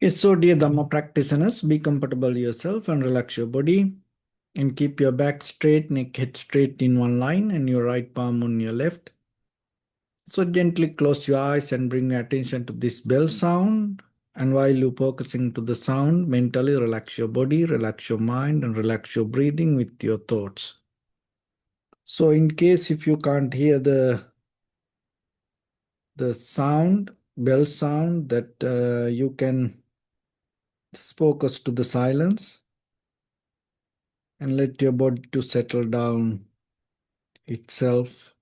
Yes, so dear Dharma practitioners, be comfortable yourself and relax your body and keep your back straight, neck head straight in one line and your right palm on your left. So gently close your eyes and bring your attention to this bell sound. And while you're focusing to the sound, mentally relax your body, relax your mind and relax your breathing with your thoughts. So in case if you can't hear the sound, bell sound, that you can just focus to the silence and let your body to settle down itself.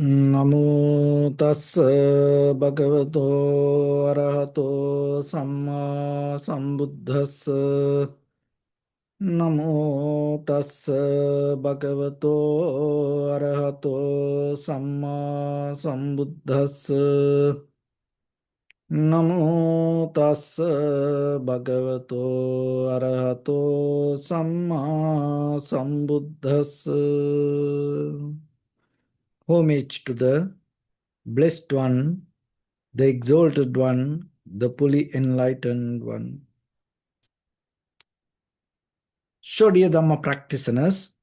Namo tassa bhagavato arahato samma sambuddhassa. Namo tassa bhagavato arahato samma sambuddhassa. Namo tassa bhagavato arahato samma sambuddhassa. Homage to the Blessed One, the Exalted One, the fully enlightened One. So, dear Dhamma practitioners,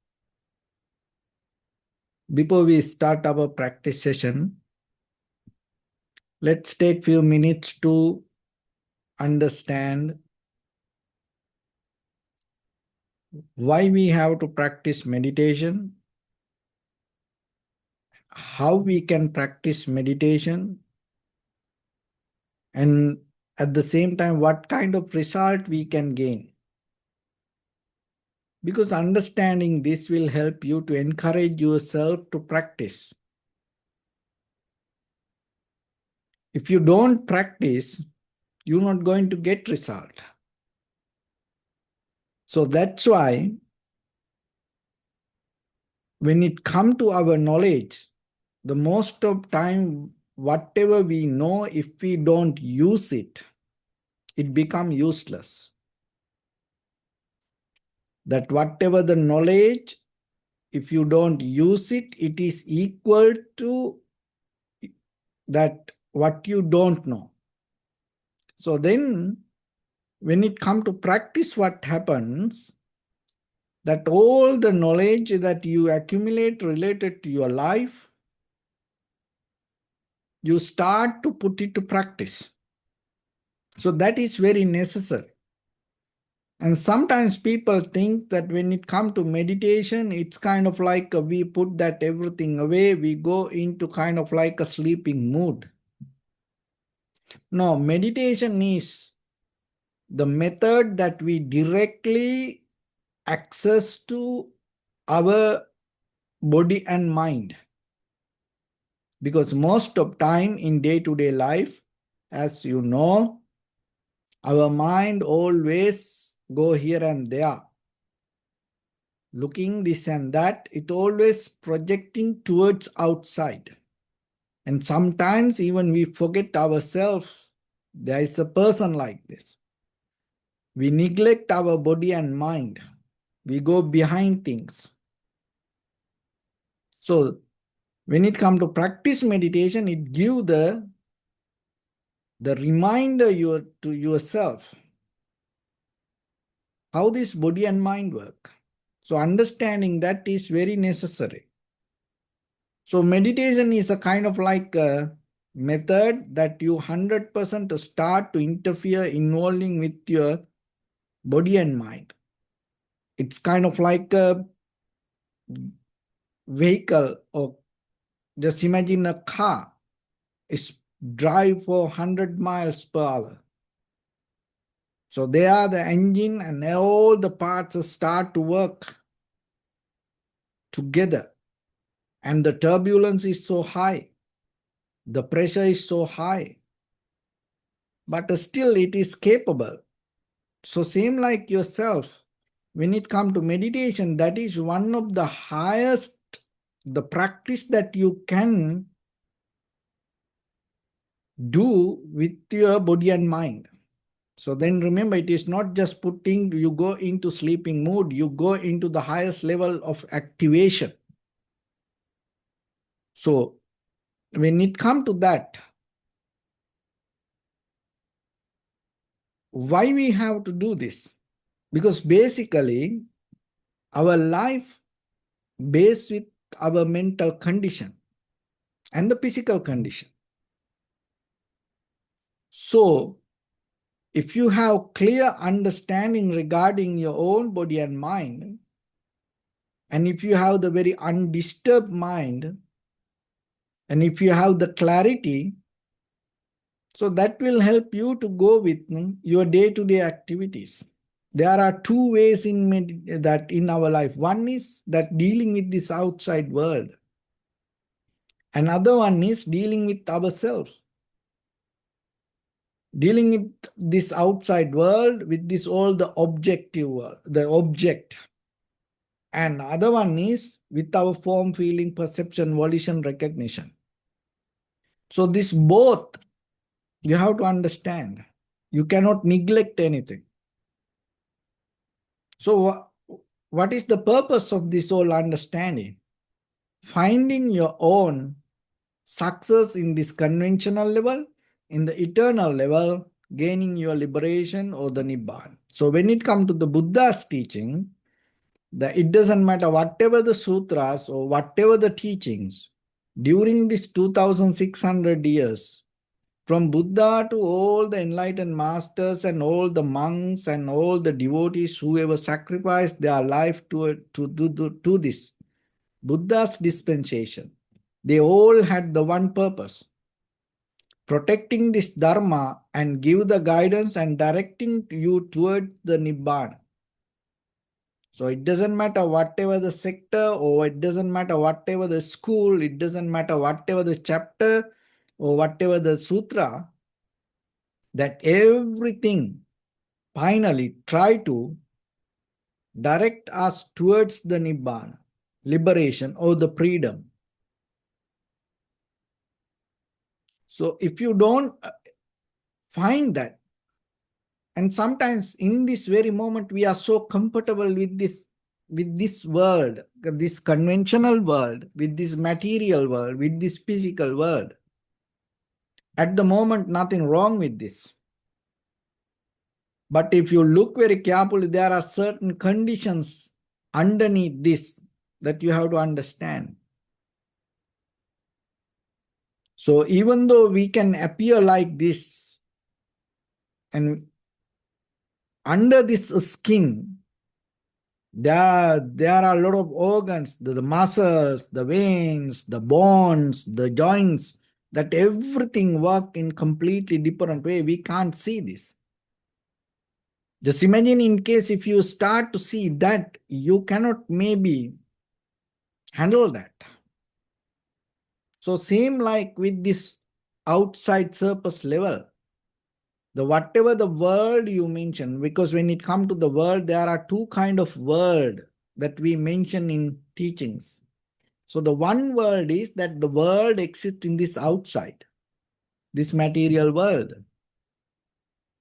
before we start our practice session, let's take few minutes to understand why we have to practice meditation, how we can practice meditation, and at the same time, what kind of result we can gain. Because understanding this will help you to encourage yourself to practice. If you don't practice, you're not going to get result. So that's why when it comes to our knowledge, the most of time, whatever we know, if we don't use it, it becomes useless. That whatever the knowledge, if you don't use it, it is equal to that what you don't know. So then, when it comes to practice, what happens? That all the knowledge that you accumulate related to your life, you start to put it to practice. So that is very necessary. And sometimes people think that when it comes to meditation, it's kind of like we put that everything away, we go into kind of like a sleeping mood. No, meditation is the method that we directly access to our body and mind. Because most of time in day-to-day life, as you know, our mind always go here and there. Looking this and that, it always projecting towards outside. And sometimes even we forget ourselves. There is a person like this. We neglect our body and mind. We go behind things. So when it comes to practice meditation, it gives the reminder to yourself how this body and mind work. So understanding that is very necessary. So meditation is a kind of like a method that you 100% start to interfere involving with your body and mind. It's kind of like a vehicle, or just imagine a car is drive for 100 miles per hour. So they are the engine and all the parts start to work together. And the turbulence is so high. The pressure is so high. But still it is capable. So same like yourself, when it comes to meditation, that is one of the highest, the practice that you can do with your body and mind. So then remember, it is not just putting, you go into sleeping mood, you go into the highest level of activation. So when it comes to that, why we have to do this? Because basically our life based with our mental condition and the physical condition. So if you have clear understanding regarding your own body and mind, and if you have the very undisturbed mind, and if you have the clarity, so that will help you to go with your day-to-day activities. There are two ways that in our life. One is that dealing with this outside world. Another one is dealing with ourselves. Dealing with this outside world, with this all the objective world, the object. And other one is with our form, feeling, perception, volition, recognition. So this both you have to understand. You cannot neglect anything. So what is the purpose of this whole understanding? Finding your own success in this conventional level, in the eternal level, gaining your liberation or the Nibbana. So when it comes to the Buddha's teaching, it doesn't matter whatever the sutras or whatever the teachings, during this 2600 years, from Buddha to all the enlightened masters and all the monks and all the devotees who ever sacrificed their life to this Buddha's dispensation, they all had the one purpose: protecting this Dharma and give the guidance and directing you toward the Nibbana. So it doesn't matter whatever the sector, or it doesn't matter whatever the school, it doesn't matter whatever the chapter or whatever the sutra, that everything finally try to direct us towards the Nibbana, liberation or the freedom. So if you don't find that, and sometimes in this very moment we are so comfortable with this world, this conventional world, with this material world, with this physical world. At the moment, nothing wrong with this. But if you look very carefully, there are certain conditions underneath this that you have to understand. So even though we can appear like this, and under this skin, there are a lot of organs, the muscles, the veins, the bones, the joints, that everything work in completely different way. We can't see this. Just imagine, in case if you start to see that, you cannot maybe handle that. So same like with this outside surface level, the whatever the world you mention, because when it comes to the world, there are two kind of world that we mention in teachings. So the one world is that the world exists in this outside, this material world.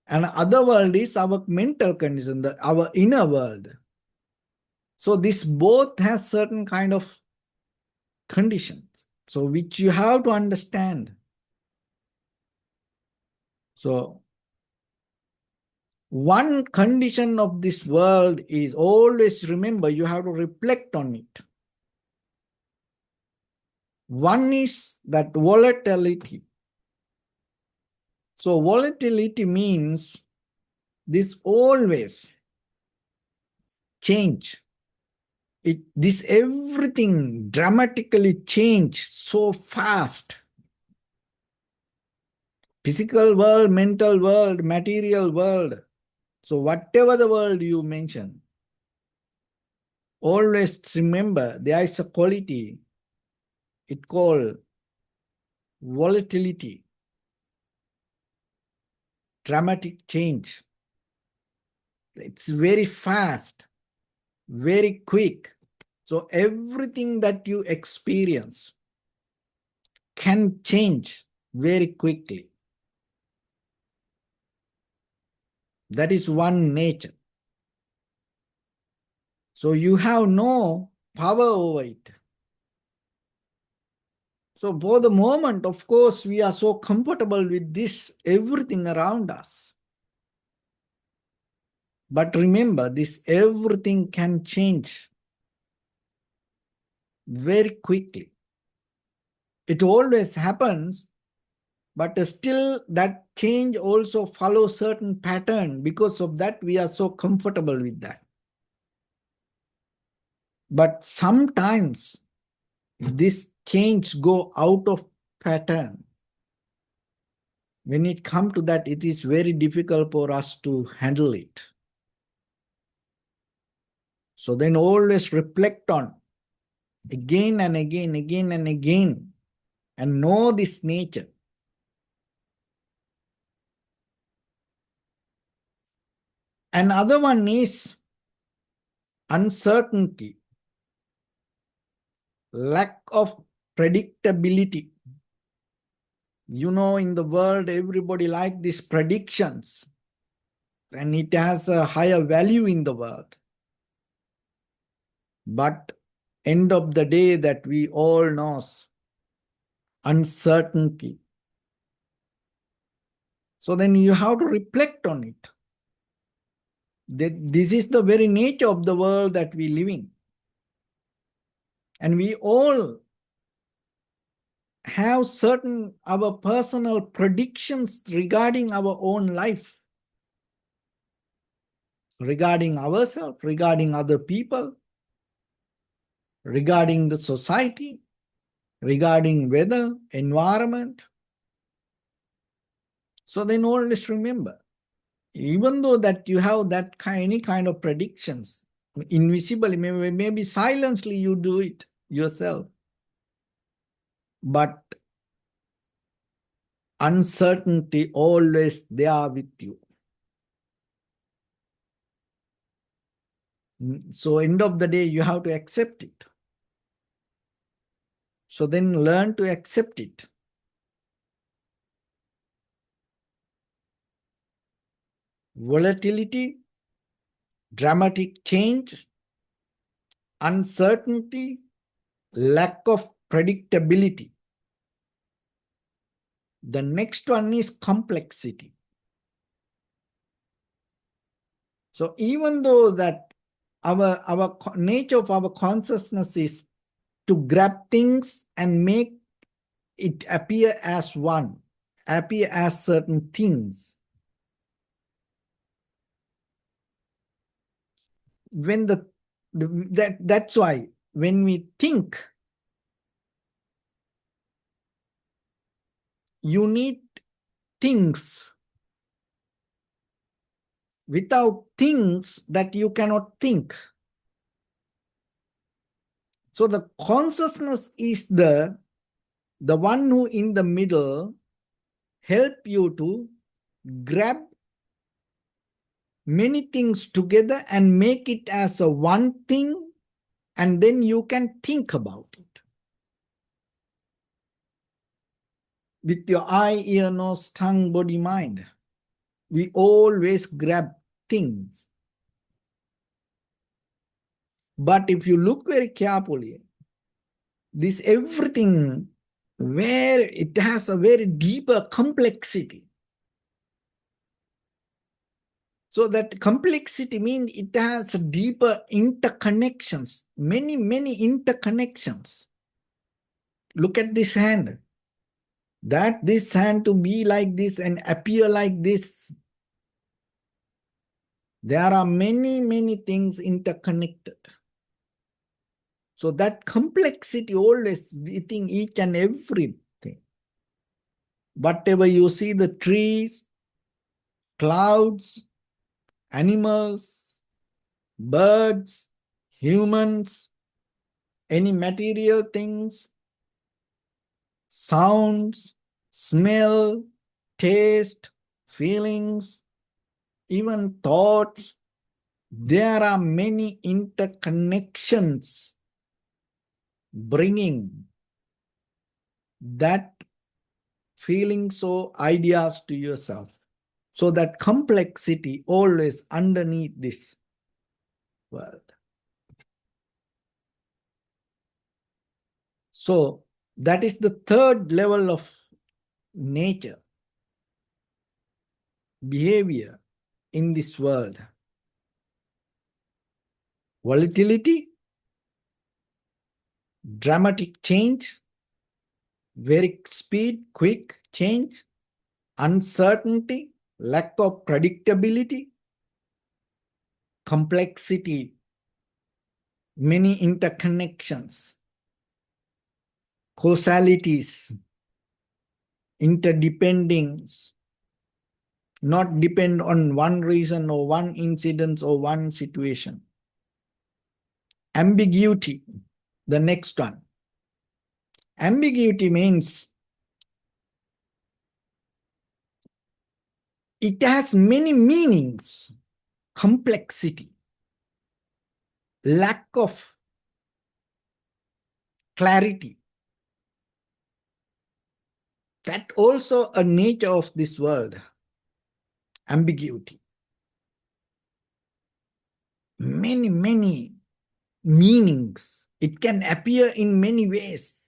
And other world is our mental condition, our inner world. So this both has certain kind of conditions, so which you have to understand. So one condition of this world is, always remember, you have to reflect on it. One is that volatility. So volatility means this always change. This everything dramatically change so fast. Physical world, mental world, material world. So whatever the world you mention, always remember there is a quality. It called volatility, dramatic change. It's very fast, very quick. So everything that you experience can change very quickly. That is one nature. So you have no power over it. So for the moment, of course, we are so comfortable with this, everything around us. But remember, this everything can change very quickly. It always happens, but still that change also follows certain pattern. Because of that, we are so comfortable with that. But sometimes this change go out of pattern. When it comes to that, it is very difficult for us to handle it. So then always reflect on again and again, again and again, and know this nature. Another one is uncertainty, lack of predictability. You know, in the world, everybody like these predictions, and it has a higher value in the world. But end of the day that we all know, uncertainty. So then you have to reflect on it. This is the very nature of the world that we live in. And we all have certain our personal predictions regarding our own life, regarding ourselves, regarding other people, regarding the society, regarding weather, environment. So then always remember, even though that you have that any kind of predictions, invisibly, maybe silently you do it yourself, but uncertainty always there with you. So end of the day, you have to accept it. So then learn to accept it. Volatility, dramatic change, uncertainty, lack of predictability. The next one is complexity. So even though that our nature of our consciousness is to grab things and make it appear as one, appear as certain things. When that's why when we think, you need things. Without things that you cannot think. So the consciousness is the one who in the middle help you to grab many things together and make it as a one thing, and then you can think about it. With your eye, ear, nose, tongue, body, mind. We always grab things. But if you look very carefully, this everything where it has a very deeper complexity. So that complexity means it has deeper interconnections, many interconnections. Look at this hand. That this hand to be like this and appear like this. There are many, many things interconnected. So that complexity always within each and everything. Whatever you see, the trees, clouds, animals, birds, humans, any material things, sounds, smell, taste, feelings, even thoughts, there are many interconnections bringing that feelings or ideas to yourself. So that complexity always underneath this world. So that is the third level of nature, behavior in this world. Volatility, dramatic change, very speed, quick change, uncertainty, lack of predictability, complexity, many interconnections, causalities, interdependence, not depend on one reason or one incident or one situation. Ambiguity, the next one. Ambiguity means it has many meanings, complexity, lack of clarity. That also a nature of this world, ambiguity. Many, many meanings. It can appear in many ways.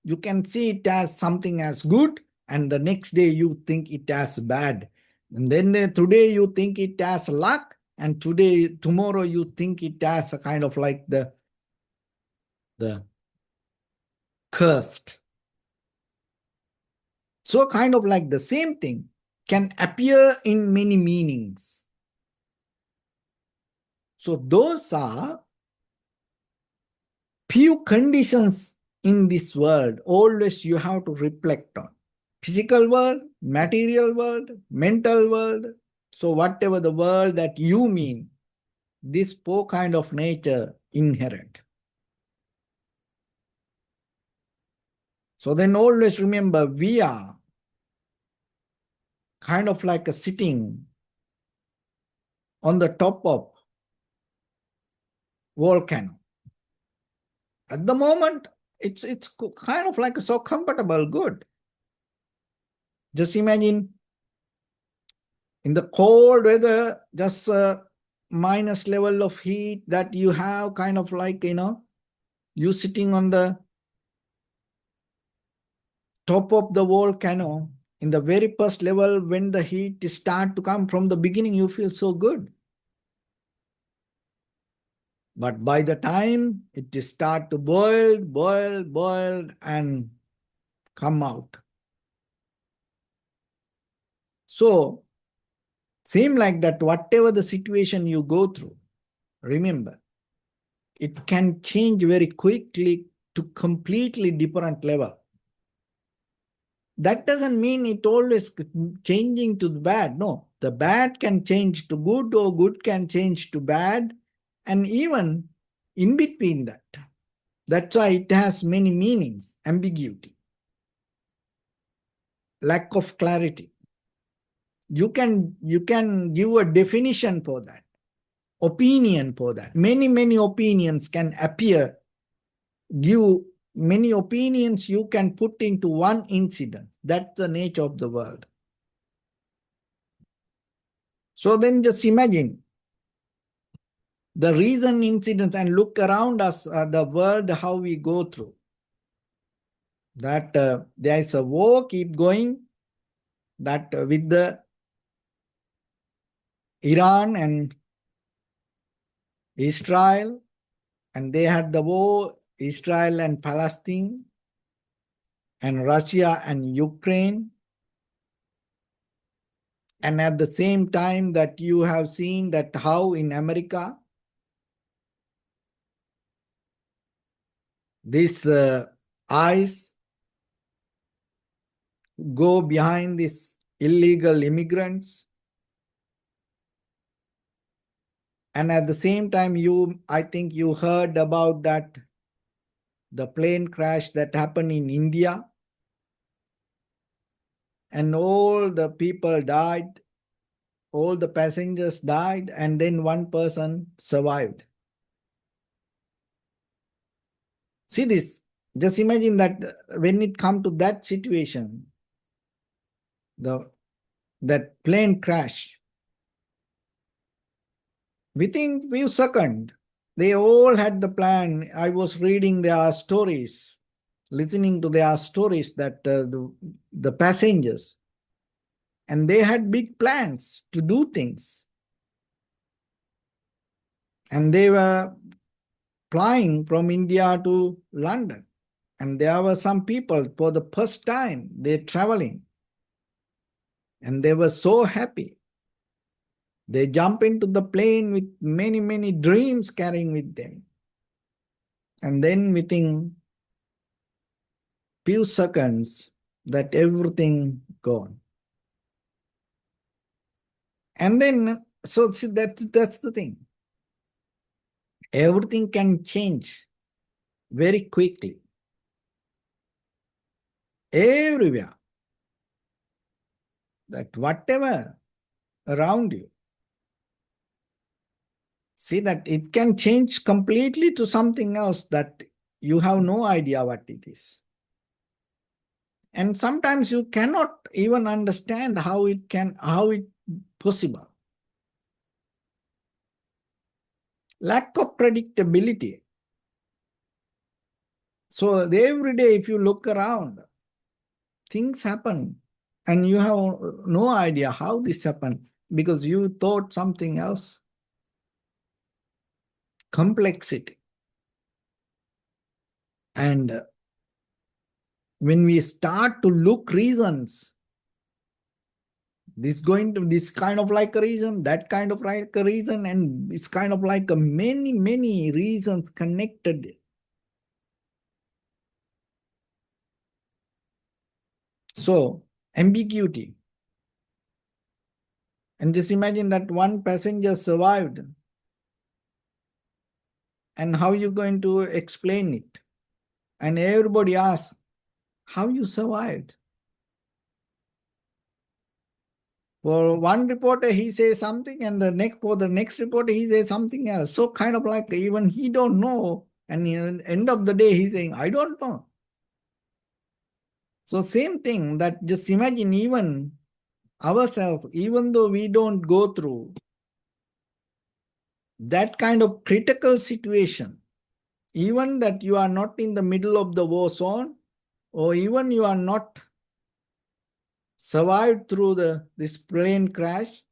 You can see it as something as good, and the next day you think it as bad. And then today you think it as luck, and tomorrow you think it as a kind of like the cursed. So kind of like the same thing can appear in many meanings. So those are few conditions in this world always you have to reflect on. Physical world, material world, mental world. So whatever the world that you mean, this four kind of nature inherent. So then always remember we are kind of like a sitting on the top of volcano. At the moment, it's kind of like so comfortable, good. Just imagine in the cold weather, just a minus level of heat that you have, kind of like, you sitting on the top of the volcano in the very first level. When the heat start to come from the beginning, you feel so good. But by the time it start to boil, and come out. So, same like that, whatever the situation you go through, remember, it can change very quickly to completely different level. That doesn't mean it always changing to the bad. No, the bad can change to good or good can change to bad, and even in between that. That's why it has many meanings, ambiguity, lack of clarity. You can give a definition for that, opinion for that. Many opinions can appear, give many opinions you can put into one incident. That's the nature of the world. So then just imagine the recent incidents and look around us, the world, how we go through. That there is a war keep going, that with the Iran and Israel, and they had the war Israel and Palestine, and Russia and Ukraine. And at the same time that you have seen that how in America, these eyes go behind these illegal immigrants. And at the same time, I think you heard about that, the plane crash that happened in India. And all the people died, all the passengers died, and then one person survived. See this, just imagine that when it comes to that situation, that plane crash, within few seconds, they all had the plan. I was reading their stories, listening to their stories, that the passengers, and they had big plans to do things. And they were flying from India to London. And there were some people for the first time they're traveling. And they were so happy. They jump into the plane with many, many dreams carrying with them. And then within few seconds, that everything gone. And then, so see, that's the thing. Everything can change very quickly. Everywhere. That whatever around you, see that it can change completely to something else that you have no idea what it is. And sometimes you cannot even understand how it possible. Lack of predictability. So every day if you look around, things happen and you have no idea how this happened because you thought something else. Complexity. And when we start to look reasons, this kind of like a reason, that kind of like a reason, and it's kind of like a many reasons connected. So ambiguity. And just imagine that one passenger survived. And how you going to explain it? And everybody asks, how you survived? For one reporter, he says something, and for the next reporter, he says something else. So kind of like even he don't know. And in the end of the day, he's saying, I don't know. So same thing, that just imagine even ourselves, even though we don't go through that kind of critical situation, even that you are not in the middle of the war zone, or even you are not survived through this plane crash,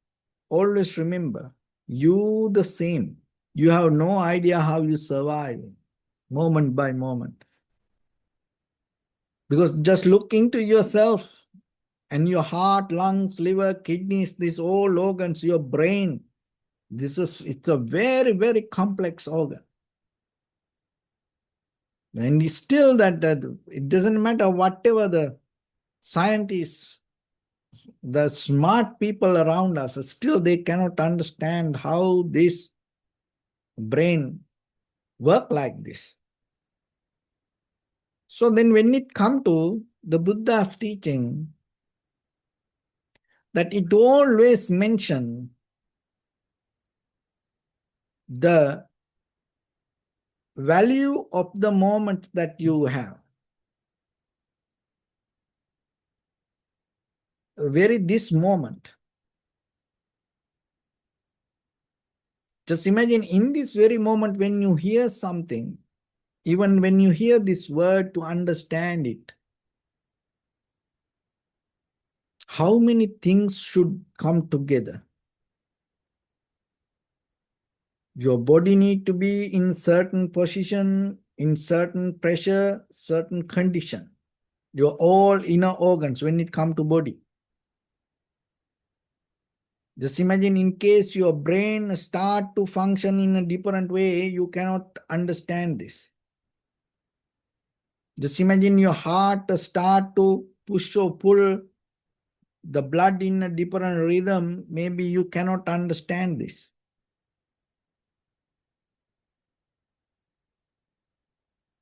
always remember, you the same. You have no idea how you survive moment by moment. Because just look into yourself and your heart, lungs, liver, kidneys, these all organs, your brain. It's a very, very complex organ. And it's still that it doesn't matter whatever the scientists, the smart people around us, still they cannot understand how this brain work like this. So then when it come to the Buddha's teaching, that it always mention the value of the moment that you have. Very this moment. Just imagine in this very moment when you hear something, even when you hear this word to understand it, how many things should come together? Your body need to be in certain position in certain pressure, certain condition. Your all inner organs when it comes to body. Just imagine in case your brain start to function in a different way, you cannot understand this. Just imagine your heart start to push or pull the blood in a different rhythm. Maybe you cannot understand this.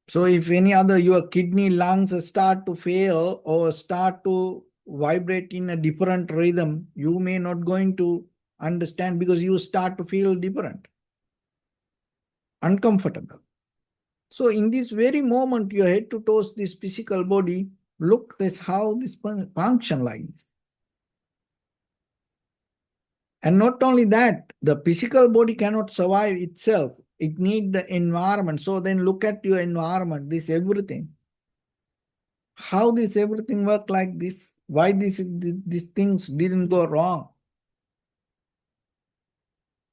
So if any other, your kidney, lungs start to fail or start to vibrate in a different rhythm, you may not going to understand because you start to feel different, uncomfortable. So in this very moment, your head to toes, this physical body, look this how this function like this. And not only that, the physical body cannot survive itself. It needs the environment. So then look at your environment, this everything. How this everything work like this? Why these things didn't go wrong?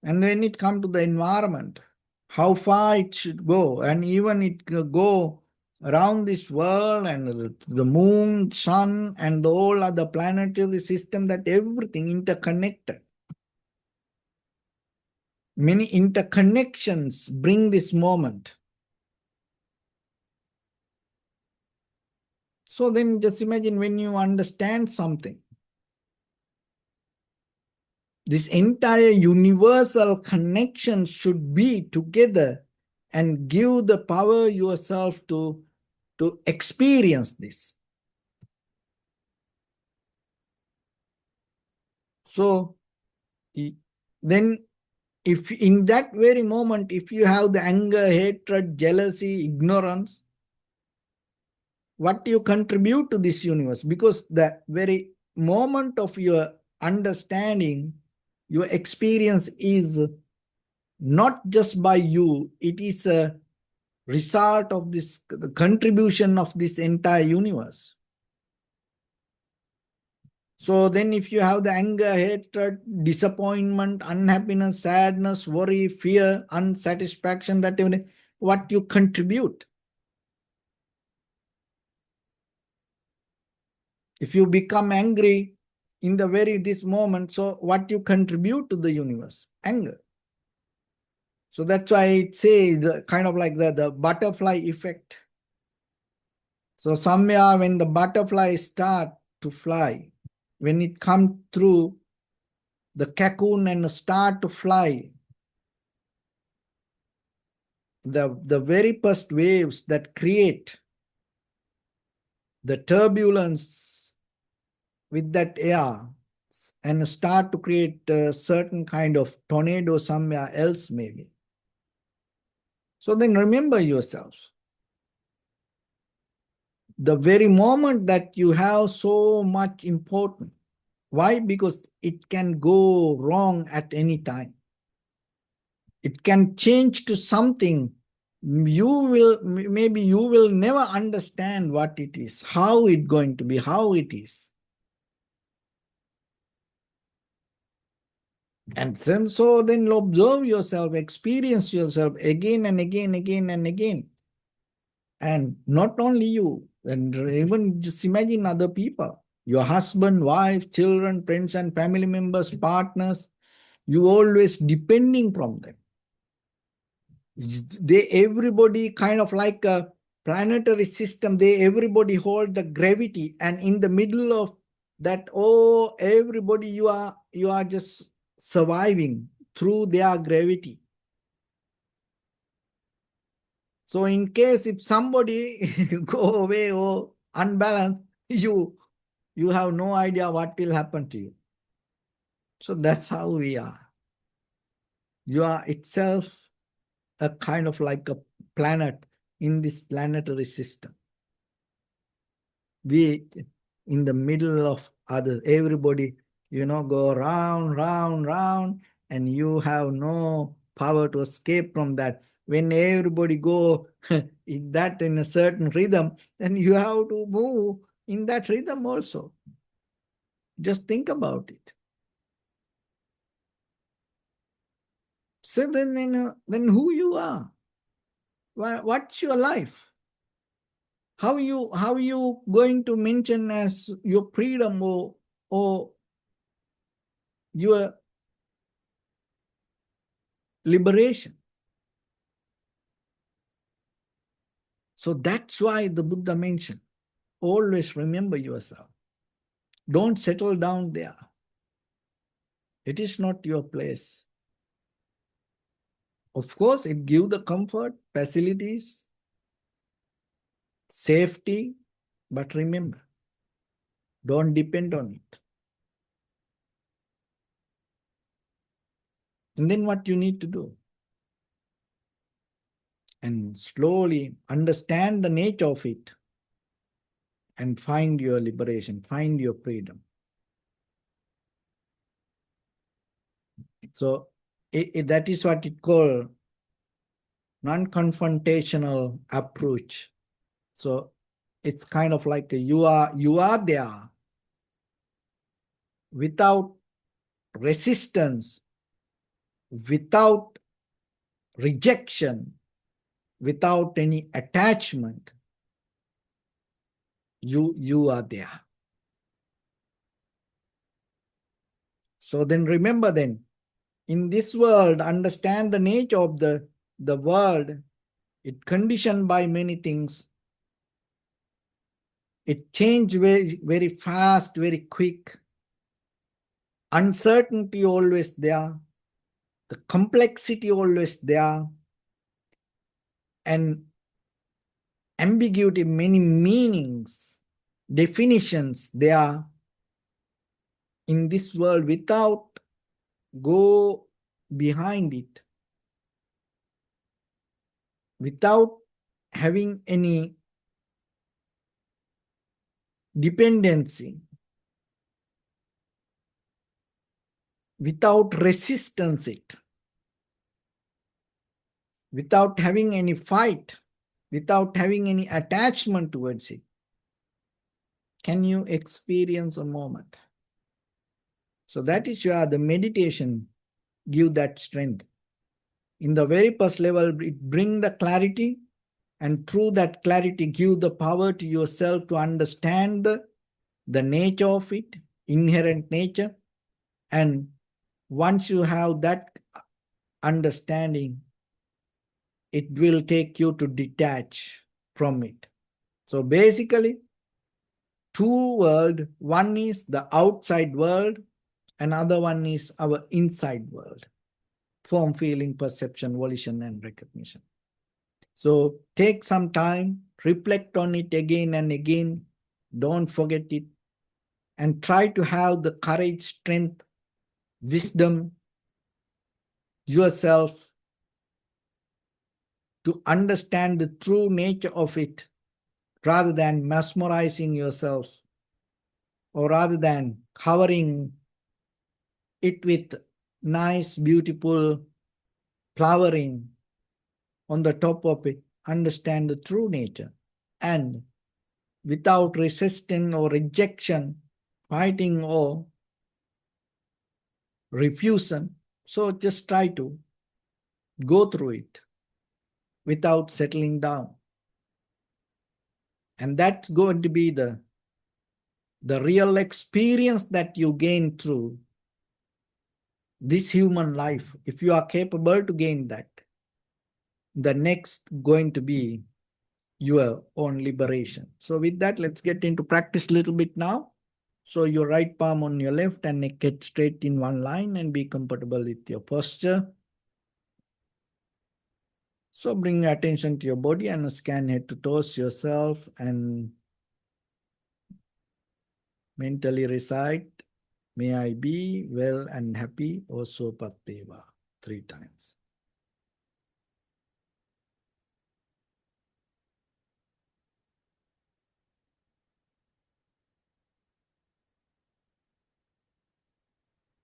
And when it come to the environment, how far it should go, and even it go around this world and the moon, sun, and the whole other planetary system, that everything interconnected. Many interconnections bring this moment. So then just imagine when you understand something, this entire universal connection should be together and give the power yourself to experience this. So then if in that very moment, if you have the anger, hatred, jealousy, ignorance, what you contribute to this universe? Because the very moment of your understanding, your experience is not just by you, it is a result of this, the contribution of this entire universe. So then if you have the anger, hatred, disappointment, unhappiness, sadness, worry, fear, unsatisfaction, that what you contribute. If you become angry in the very this moment, so what you contribute to the universe? Anger. So that's why it says kind of like the butterfly effect. So somewhere when the butterfly start to fly, when it comes through the cocoon and start to fly, the very first waves that create the turbulence with that air and start to create a certain kind of tornado somewhere else maybe. So then remember yourself. The very moment that you have so much important. Why? Because it can go wrong at any time. It can change to something. Maybe you will never understand what it is, how it's going to be, how it is. And then so then observe yourself, experience yourself again and again, again and again. And not only you, and even just imagine other people, your husband, wife, children, friends and family members, partners, you always depending from them. Everybody kind of like a planetary system, everybody hold the gravity, and in the middle of that, everybody you are just surviving through their gravity. So in case if somebody go away or unbalanced, you have no idea what will happen to you. So that's how we are. You are itself a kind of like a planet in this planetary system. We in the middle of others, everybody, go round, round, round, and you have no power to escape from that. When everybody go in a certain rhythm, then you have to move in that rhythm also. Just think about it. So then who you are? What's your life? How you going to mention as your freedom or your liberation? So that's why the Buddha mentioned, always remember yourself. Don't settle down there. It is not your place. Of course, it gives the comfort, facilities, safety, but remember, don't depend on it. And then what you need to do? And slowly understand the nature of it and find your liberation, find your freedom. So that is what it called non-confrontational approach. So it's kind of like you are there without resistance, without rejection, without any attachment. You are there. So then remember then, in this world, understand the nature of the world. It conditioned by many things. It changed very, very fast, very quick. Uncertainty always there. The complexity always there. And ambiguity, many meanings, definitions there in this world. Without go behind it, without having any dependency, without resistance it, without having any fight, without having any attachment towards it, can you experience a moment? So that is where the meditation give that strength. In the very first level, it bring the clarity, and through that clarity give the power to yourself to understand the nature of it, inherent nature. And once you have that understanding, it will take you to detach from it. So basically, two worlds. One is the outside world, another one is our inside world. Form, feeling, perception, volition, and recognition. So take some time, reflect on it again and again. Don't forget it. And try to have the courage, strength, wisdom, yourself to understand the true nature of it, rather than mesmerizing yourself, or rather than covering it with nice, beautiful flowering on the top of it. Understand the true nature. And without resistance or rejection, fighting or refusal. So just try to go through it without settling down. And that's going to be the real experience that you gain through this human life. If you are capable to gain that, the next going to be your own liberation. So with that, let's get into practice a little bit now. So your right palm on your left and neck head straight in one line, and be comfortable with your posture. So bring your attention to your body and scan head to toes yourself, and mentally recite, may I be well and happy, O Sopateva, 3 times.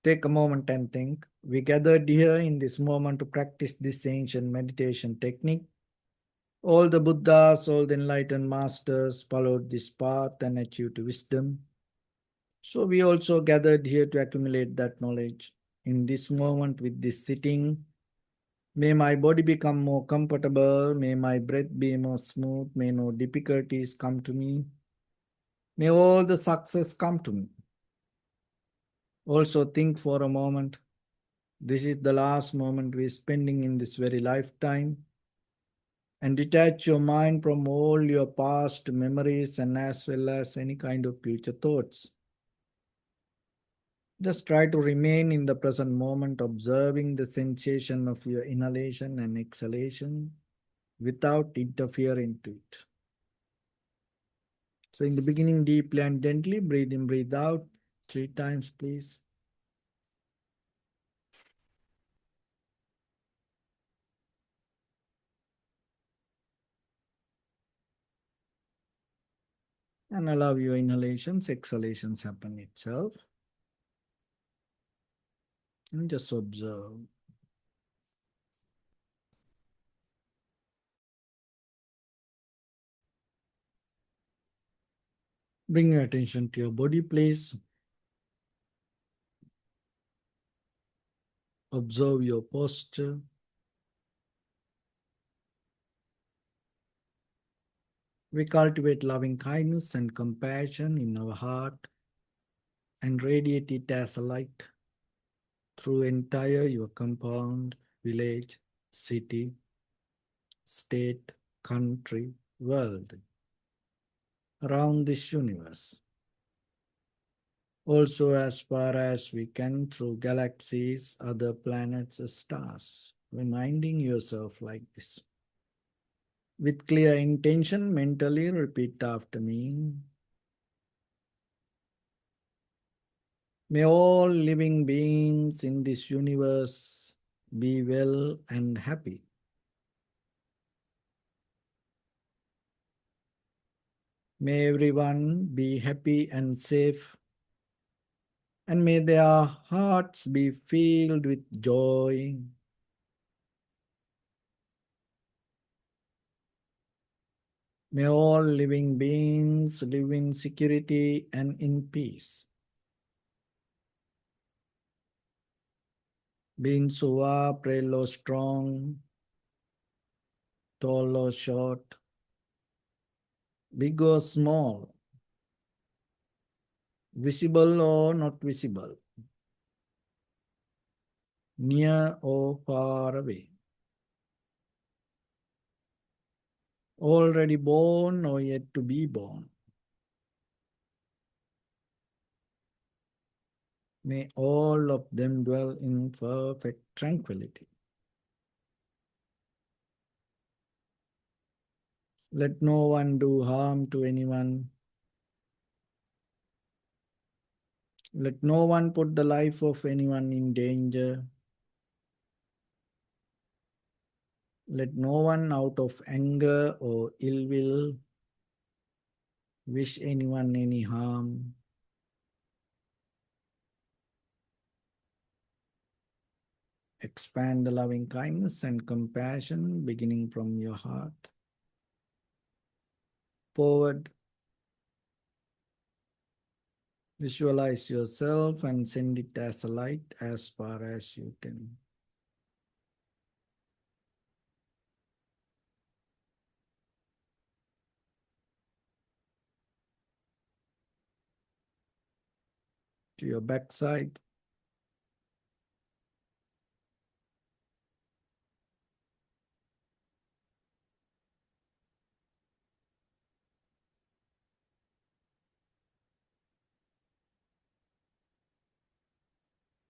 Take a moment and think. We gathered here in this moment to practice this ancient meditation technique. All the Buddhas, all the enlightened masters followed this path and achieved wisdom. So we also gathered here to accumulate that knowledge. In this moment with this sitting, May my body become more comfortable. May my breath be more smooth. May no difficulties come to me. May all the success come to me. Also, think for a moment. This is the last moment we're spending in this very lifetime. And detach your mind from all your past memories and as well as any kind of future thoughts. Just try to remain in the present moment, observing the sensation of your inhalation and exhalation without interfering to it. So, in the beginning, deeply and gently, breathe in, breathe out 3 times, please. And allow your inhalations, exhalations happen itself. And just observe. Bring your attention to your body, please. Observe your posture. We cultivate loving kindness and compassion in our heart and radiate it as a light through entire your compound, village, city, state, country, world, around this universe. Also, as far as we can, through galaxies, other planets, stars, reminding yourself like this. With clear intention, mentally repeat after me. May all living beings in this universe be well and happy. May everyone be happy and safe, and may their hearts be filled with joy. May all living beings live in security and in peace. Being suva, frail or strong, tall or short, big or small, visible or not visible, near or far away, already born or yet to be born. May all of them dwell in perfect tranquility. Let no one do harm to anyone. Let no one put the life of anyone in danger. Let no one out of anger or ill will wish anyone any harm. Expand the loving kindness and compassion beginning from your heart. Forward, visualize yourself and send it as a light as far as you can. To your backside,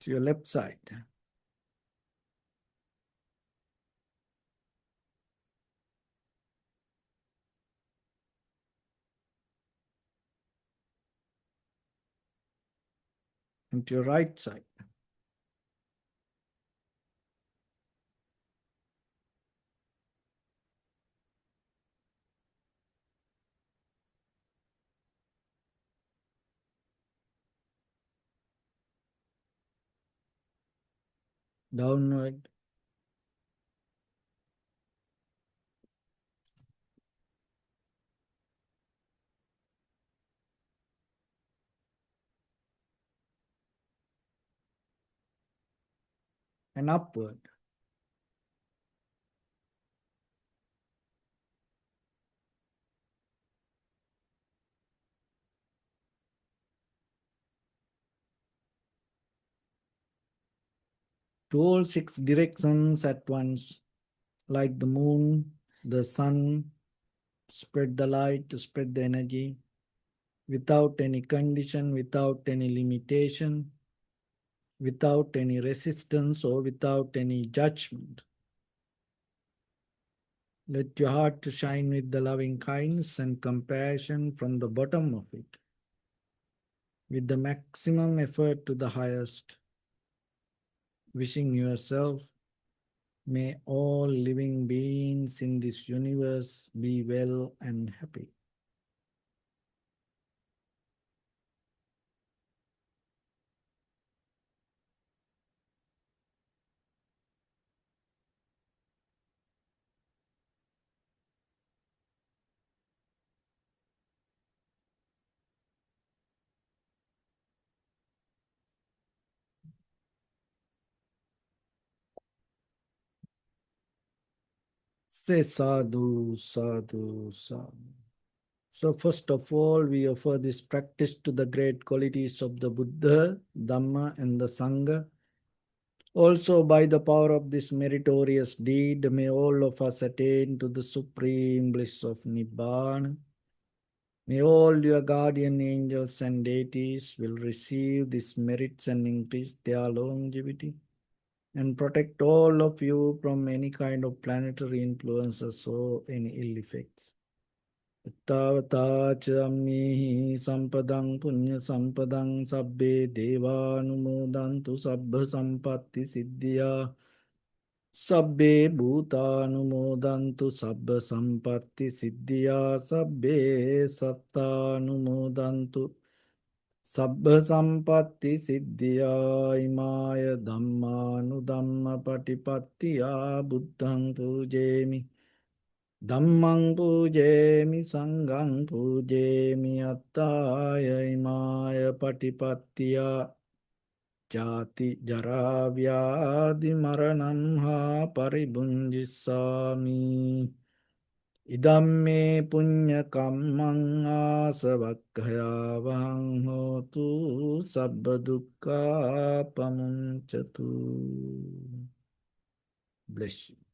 to your left side, and to your right side. Downward, and upward. to all six directions at once, like the moon, the sun, spread the light, spread the energy, without any condition, without any limitation, without any resistance, or without any judgment. Let your heart to shine with the loving kindness and compassion from the bottom of it, with the maximum effort to the highest, wishing yourself, may all living beings in this universe be well and happy. Say sadhu, sadhu, sadhu. So first of all, we offer this practice to the great qualities of the Buddha, Dhamma, and the Sangha. Also, by the power of this meritorious deed, may all of us attain to the supreme bliss of Nibbana. May all your guardian angels and deities will receive these merits and increase their longevity, and protect all of you from any kind of planetary influences or any ill effects. Tavata chammihi sampadang punya sampadang sabbe devanumodantu sabbha sampatti siddhya sabbe bhutanumodantu sabbha sampatti siddhya sabbe sattanumodantu sabbha sampatti siddhya imaya dhammanudhamma patipattiya buddhang pujemi Dhammang pujemi sanghang pujemi attaya imaya patipattiya jati jara vyadi maranam ha paribunjissami idam me punya kammang asavakkayavang hotu sabba dukkha pamuncatu. Bless you.